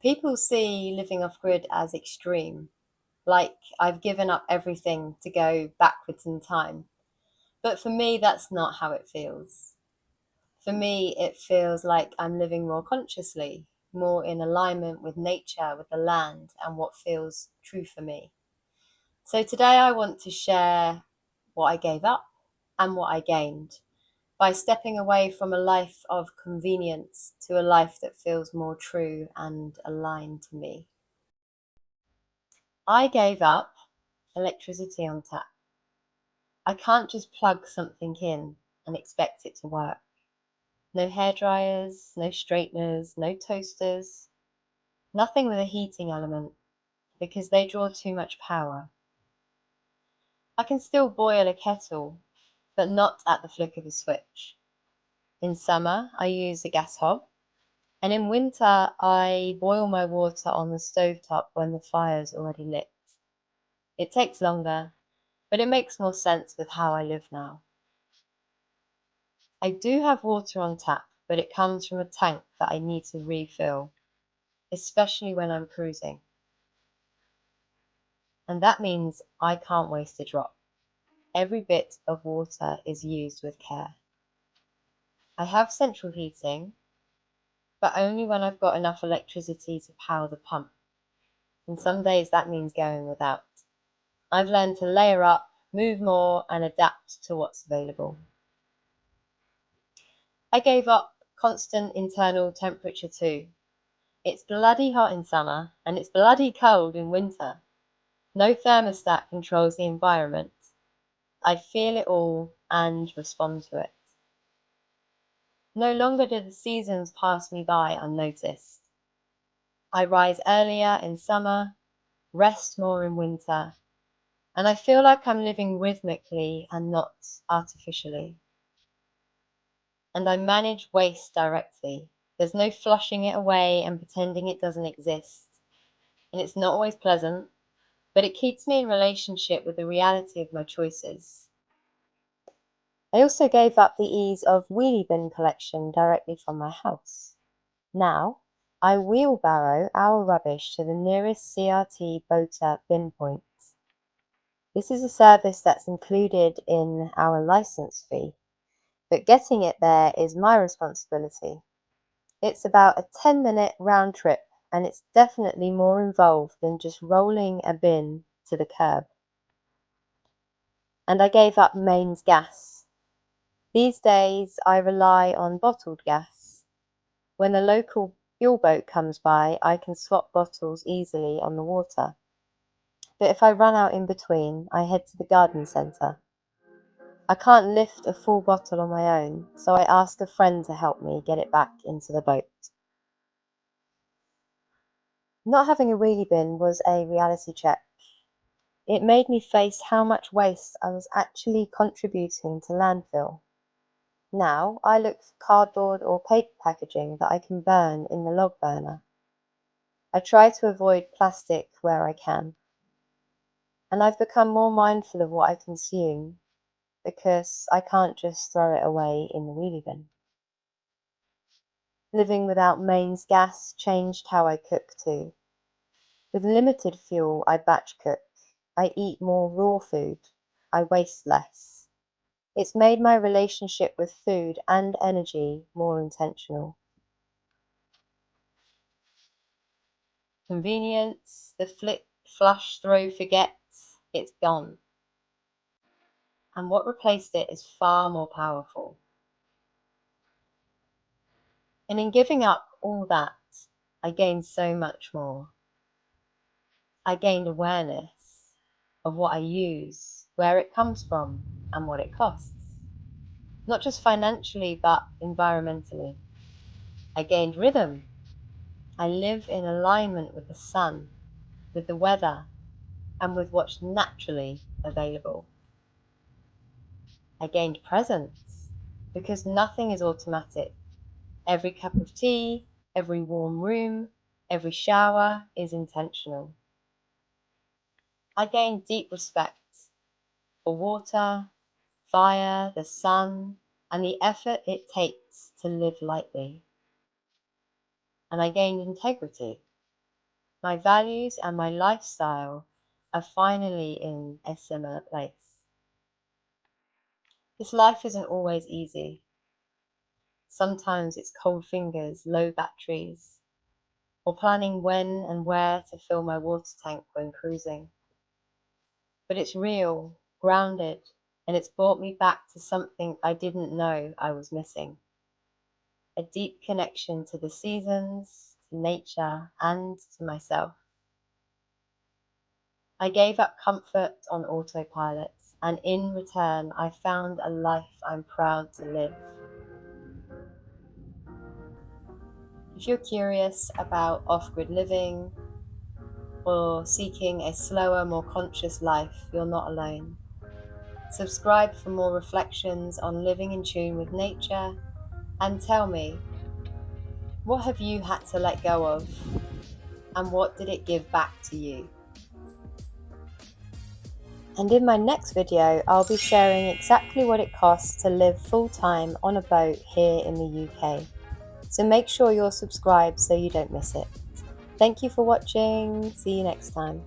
People see living off grid as extreme, like I've given up everything to go backwards in time. But for me, that's not how it feels. For me, it feels like I'm living more consciously, more in alignment with nature, with the land, and what feels true for me. So today I want to share what I gave up and what I gained by stepping away from a life of convenience to a life that feels more true and aligned to me. I gave up electricity on tap. I can't just plug something in and expect it to work. No hair dryers, no straighteners, no toasters, nothing with a heating element because they draw too much power. I can still boil a kettle, but not at the flick of a switch. In summer, I use a gas hob, and in winter, I boil my water on the stovetop when the fire's already lit. It takes longer, but it makes more sense with how I live now. I do have water on tap, but it comes from a tank that I need to refill, especially when I'm cruising. And that means I can't waste a drop. Every bit of water is used with care. I have central heating, but only when I've got enough electricity to power the pump. And some days that means going without. I've learned to layer up, move more, and adapt to what's available. I gave up constant internal temperature too. It's bloody hot in summer, and it's bloody cold in winter. No thermostat controls the environment. I feel it all and respond to it. No longer do the seasons pass me by unnoticed. I rise earlier in summer, rest more in winter, and I feel like I'm living rhythmically and not artificially. And I manage waste directly. There's no flushing it away and pretending it doesn't exist. And it's not always pleasant, but it keeps me in relationship with the reality of my choices. I also gave up the ease of wheelie bin collection directly from my house. Now, I wheelbarrow our rubbish to the nearest CRT Bota bin point. This is a service that's included in our license fee, but getting it there is my responsibility. It's about a 10-minute round trip, and it's definitely more involved than just rolling a bin to the curb. And I gave up mains gas. These days, I rely on bottled gas. When the local fuel boat comes by, I can swap bottles easily on the water. But if I run out in between, I head to the garden centre. I can't lift a full bottle on my own, so I ask a friend to help me get it back into the boat. Not having a wheelie bin was a reality check. It made me face how much waste I was actually contributing to landfill. Now I look for cardboard or paper packaging that I can burn in the log burner. I try to avoid plastic where I can. And I've become more mindful of what I consume because I can't just throw it away in the wheelie bin. Living without mains gas changed how I cook too. With limited fuel, I batch cook. I eat more raw food. I waste less. It's made my relationship with food and energy more intentional. Convenience, the flick, flush, throw, forget, it's gone. And what replaced it is far more powerful. And in giving up all that, I gained so much more. I gained awareness of what I use, where it comes from, and what it costs. Not just financially, but environmentally. I gained rhythm. I live in alignment with the sun, with the weather, and with what's naturally available. I gained presence because nothing is automatic. Every cup of tea, every warm room, every shower is intentional. I gained deep respect for water, fire, the sun, and the effort it takes to live lightly. And I gained integrity. My values and my lifestyle are finally in a similar place. This life isn't always easy. Sometimes it's cold fingers, low batteries, or planning when and where to fill my water tank when cruising. But it's real, grounded, and it's brought me back to something I didn't know I was missing. A deep connection to the seasons, to nature, and to myself. I gave up comfort on autopilot, and in return, I found a life I'm proud to live. If you're curious about off grid living or seeking a slower, more conscious life, you're not alone. Subscribe for more reflections on living in tune with nature, and tell me, what have you had to let go of, and what did it give back to you? And in my next video, I'll be sharing exactly what it costs to live full-time on a boat here in the UK. So make sure you're subscribed so you don't miss it. Thank you for watching. See you next time.